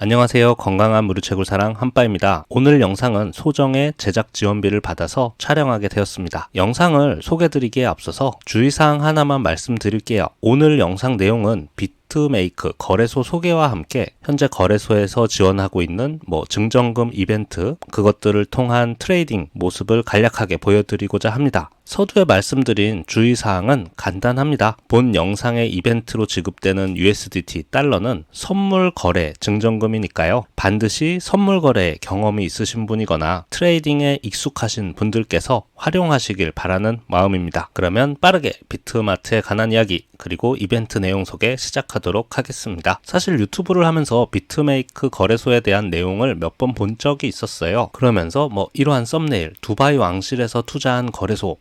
안녕하세요. 건강한 무료채굴 사랑 한빠입니다. 오늘 영상은 소정의 제작 지원비를 받아서 촬영하게 되었습니다. 영상을 소개드리기에 앞서서 주의사항 하나만 말씀드릴게요. 오늘 영상 내용은 비트메이크 거래소 소개와 함께 현재 거래소에서 지원하고 있는 증정금 이벤트, 그것들을 통한 트레이딩 모습을 간략하게 보여드리고자 합니다. 서두에 말씀드린 주의사항은 간단합니다. 본 영상의 이벤트로 지급되는 USDT 달러는 선물 거래 증정금이니까요. 반드시 선물 거래 경험이 있으신 분이거나 트레이딩에 익숙하신 분들께서 활용하시길 바라는 마음입니다. 그러면 빠르게 비트마트에 관한 이야기 그리고 이벤트 내용 소개 시작하도록 하겠습니다. 사실 유튜브를 하면서 비트메이크 거래소에 대한 내용을 몇 번 본 적이 있었어요. 그러면서 이러한 썸네일, 두바이 왕실에서 투자한 거래소,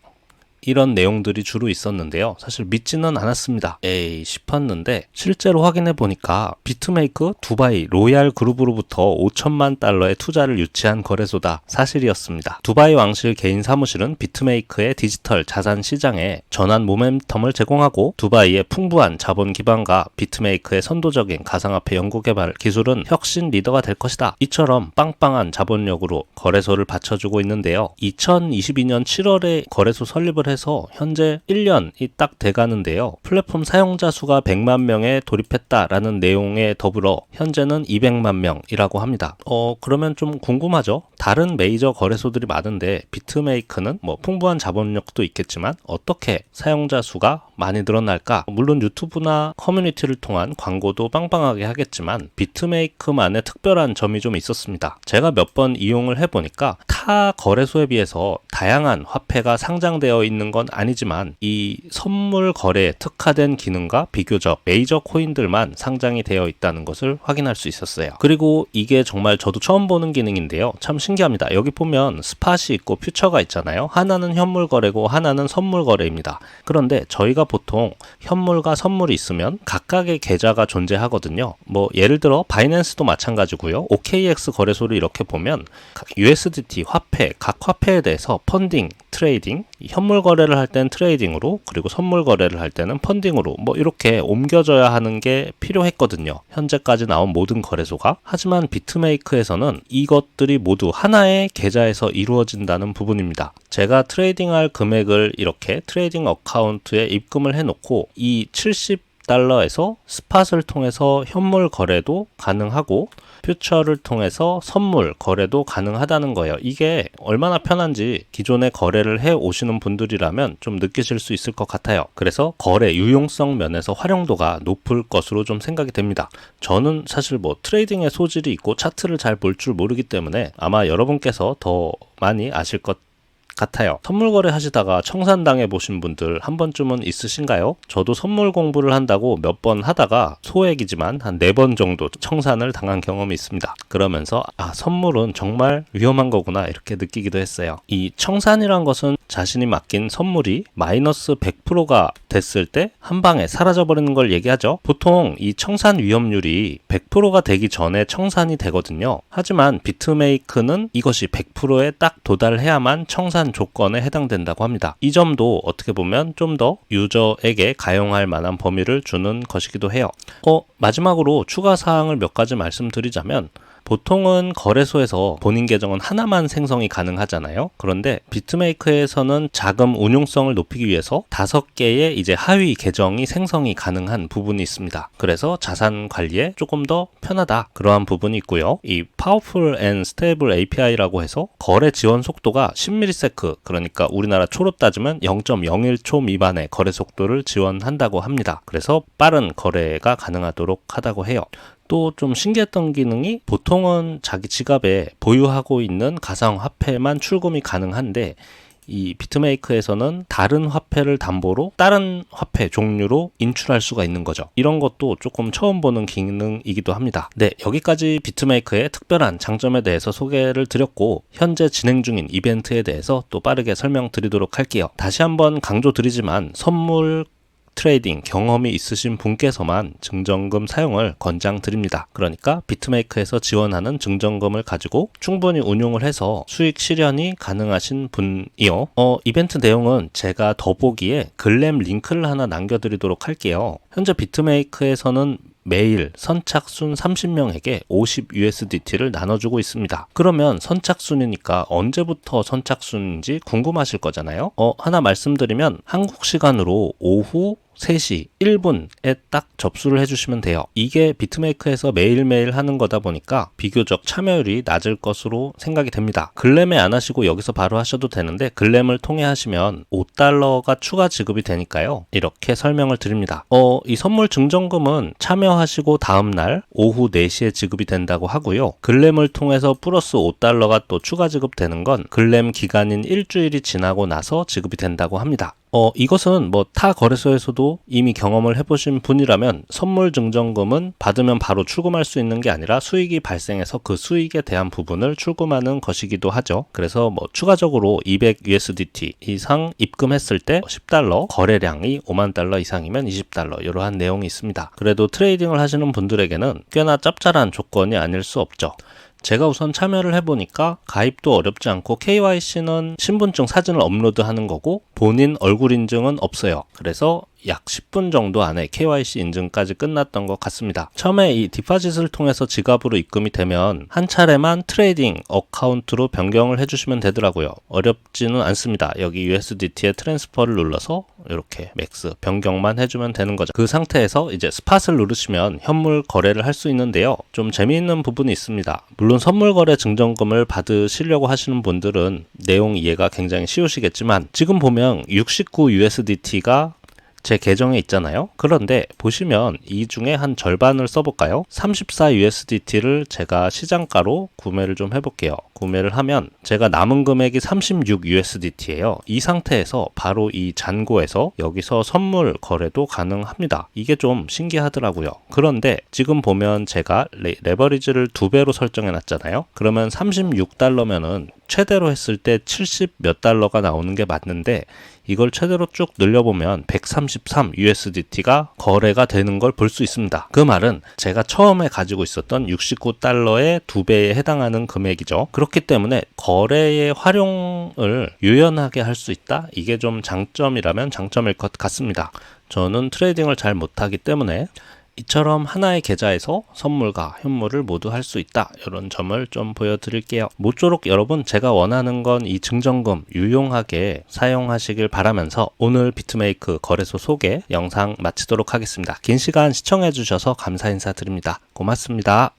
이런 내용들이 주로 있었는데요. 사실 믿지는 않았습니다. 에이 싶었는데 실제로 확인해 보니까 비트메이크 두바이 로얄 그룹으로부터 5천만 달러의 투자를 유치한 거래소다 사실이었습니다. 두바이 왕실 개인 사무실은 비트메이크의 디지털 자산 시장에 전환 모멘텀을 제공하고 두바이의 풍부한 자본 기반과 비트메이크의 선도적인 가상화폐 연구개발 기술은 혁신 리더가 될 것이다. 이처럼 빵빵한 자본력으로 거래소를 받쳐주고 있는데요. 2022년 7월에 거래소 설립을 해서 현재 1년이 딱 돼가는데요. 플랫폼 사용자 수가 100만 명에 돌입했다라는 내용에 더불어 현재는 200만 명이라고 합니다. 그러면 좀 궁금하죠? 다른 메이저 거래소들이 많은데 비트메이크는 풍부한 자본력도 있겠지만 어떻게 사용자 수가 많이 늘어날까? 물론 유튜브나 커뮤니티를 통한 광고도 빵빵하게 하겠지만 비트메이크만의 특별한 점이 좀 있었습니다. 제가 몇 번 이용을 해보니까 타 거래소에 비해서 다양한 화폐가 상장되어 있는 건 아니지만 이 선물 거래에 특화된 기능과 비교적 메이저 코인들만 상장이 되어 있다는 것을 확인할 수 있었어요. 그리고 이게 정말 저도 처음 보는 기능인데요. 참 신기합니다. 여기 보면 스팟이 있고 퓨처가 있잖아요. 하나는 현물 거래고 하나는 선물 거래입니다. 그런데 저희가 보통 현물과 선물이 있으면 각각의 계좌가 존재하거든요. 예를 들어 바이낸스도 마찬가지고요. OKX 거래소를 이렇게 보면 USDT 화폐, 각 화폐에 대해서 펀딩, 트레이딩, 현물 거래를 할 때는 트레이딩으로, 그리고 선물 거래를 할 때는 펀딩으로 이렇게 옮겨져야 하는 게 필요했거든요. 현재까지 나온 모든 거래소가. 하지만 비트메이크에서는 이것들이 모두 하나의 계좌에서 이루어진다는 부분입니다. 제가 트레이딩할 금액을 이렇게 트레이딩 어카운트에 입금을 해놓고 이 70달러에서 스팟을 통해서 현물 거래도 가능하고 퓨처를 통해서 선물 거래도 가능하다는 거예요. 이게 얼마나 편한지 기존에 거래를 해 오시는 분들이라면 좀 느끼실 수 있을 것 같아요. 그래서 거래 유용성 면에서 활용도가 높을 것으로 좀 생각이 됩니다. 저는 사실 트레이딩에 소질이 있고 차트를 잘 볼 줄 모르기 때문에 아마 여러분께서 더 많이 아실 것 같아요. 선물 거래 하시다가 청산당해 보신 분들 한 번쯤은 있으신가요? 저도 선물 공부를 한다고 몇 번 하다가 소액이지만 한 4번 정도 청산을 당한 경험이 있습니다. 그러면서 선물은 정말 위험한 거구나 이렇게 느끼기도 했어요. 이 청산이란 것은 자신이 맡긴 선물이 마이너스 100%가 됐을 때 한 방에 사라져버리는 걸 얘기하죠. 보통 이 청산 위험률이 100%가 되기 전에 청산이 되거든요. 하지만 비트메이크는 이것이 100%에 딱 도달해야만 청산 조건에 해당된다고 합니다. 이 점도 어떻게 보면 좀 더 유저에게 가용할 만한 범위를 주는 것이기도 해요. 마지막으로 추가 사항을 몇 가지 말씀드리자면 보통은 거래소에서 본인 계정은 하나만 생성이 가능하잖아요. 그런데 비트메이크에서는 자금 운용성을 높이기 위해서 5개의 이제 하위 계정이 생성이 가능한 부분이 있습니다. 그래서 자산 관리에 조금 더 편하다. 그러한 부분이 있고요. 이 Powerful and Stable API라고 해서 거래 지원 속도가 10ms, 그러니까 우리나라 초로 따지면 0.01초 미만의 거래 속도를 지원한다고 합니다. 그래서 빠른 거래가 가능하도록 하다고 해요. 또 좀 신기했던 기능이 보통은 자기 지갑에 보유하고 있는 가상화폐만 출금이 가능한데 이 비트메이크에서는 다른 화폐를 담보로 다른 화폐 종류로 인출할 수가 있는 거죠. 이런 것도 조금 처음 보는 기능이기도 합니다. 네, 여기까지 비트메이크의 특별한 장점에 대해서 소개를 드렸고 현재 진행 중인 이벤트에 대해서 또 빠르게 설명드리도록 할게요. 다시 한번 강조드리지만 선물 트레이딩 경험이 있으신 분께서만 증정금 사용을 권장드립니다. 그러니까 비트메이크에서 지원하는 증정금을 가지고 충분히 운용을 해서 수익 실현이 가능하신 분이요. 이벤트 내용은 제가 더보기에 글램 링크를 하나 남겨드리도록 할게요. 현재 비트메이크에서는 매일 선착순 30명에게 50USDT를 나눠주고 있습니다. 그러면 선착순이니까 언제부터 선착순인지 궁금하실 거잖아요. 하나 말씀드리면 한국 시간으로 오후 3시 1분에 딱 접수를 해주시면 돼요. 이게 비트메이크에서 매일매일 하는 거다 보니까 비교적 참여율이 낮을 것으로 생각이 됩니다. 글램에 안 하시고 여기서 바로 하셔도 되는데 글램을 통해 하시면 $5가 추가 지급이 되니까요. 이렇게 설명을 드립니다. 이 선물 증정금은 참여하시고 다음날 오후 4시에 지급이 된다고 하고요. 글램을 통해서 플러스 $5가 또 추가 지급되는 건 글램 기간인 일주일이 지나고 나서 지급이 된다고 합니다. 이것은 뭐 타 거래소에서도 이미 경험을 해보신 분이라면 선물 증정금은 받으면 바로 출금할 수 있는 게 아니라 수익이 발생해서 그 수익에 대한 부분을 출금하는 것이기도 하죠. 그래서 뭐 추가적으로 200USDT 이상 입금했을 때 $10, 거래량이 $50,000 이상이면 $20 이러한 내용이 있습니다. 그래도 트레이딩을 하시는 분들에게는 꽤나 짭짤한 조건이 아닐 수 없죠. 제가 우선 참여를 해보니까 가입도 어렵지 않고 KYC는 신분증 사진을 업로드하는 거고 본인 얼굴 인증은 없어요. 그래서 약 10분 정도 안에 KYC 인증까지 끝났던 것 같습니다. 처음에 이 디파짓을 통해서 지갑으로 입금이 되면 한 차례만 트레이딩 어카운트로 변경을 해주시면 되더라고요. 어렵지는 않습니다. 여기 USDT에 트랜스퍼를 눌러서 이렇게 맥스 변경만 해주면 되는 거죠. 그 상태에서 이제 스팟을 누르시면 현물 거래를 할 수 있는데요. 좀 재미있는 부분이 있습니다. 물론 선물 거래 증정금을 받으시려고 하시는 분들은 내용 이해가 굉장히 쉬우시겠지만 지금 보면 69USDT가 제 계정에 있잖아요. 그런데 보시면 이 중에 한 절반을 써볼까요? 34USDT를 제가 시장가로 구매를 좀 해볼게요. 구매를 하면 제가 남은 금액이 36USDT예요. 이 상태에서 바로 이 잔고에서 여기서 선물 거래도 가능합니다. 이게 좀 신기하더라고요. 그런데 지금 보면 제가 레버리지를 2배로 설정해 놨잖아요. 그러면 $36면은 최대로 했을 때 70 몇 달러가 나오는 게 맞는데 이걸 최대로 쭉 늘려보면 133USDT가 거래가 되는 걸 볼 수 있습니다. 그 말은 제가 처음에 가지고 있었던 $69의 2배에 해당하는 금액이죠. 그렇기 때문에 거래의 활용을 유연하게 할 수 있다? 이게 좀 장점이라면 장점일 것 같습니다. 저는 트레이딩을 잘 못하기 때문에 이처럼 하나의 계좌에서 선물과 현물을 모두 할 수 있다. 이런 점을 좀 보여드릴게요. 모쪼록 여러분 제가 원하는 건 이 증정금 유용하게 사용하시길 바라면서 오늘 비트메이크 거래소 소개 영상 마치도록 하겠습니다. 긴 시간 시청해 주셔서 감사 인사드립니다. 고맙습니다.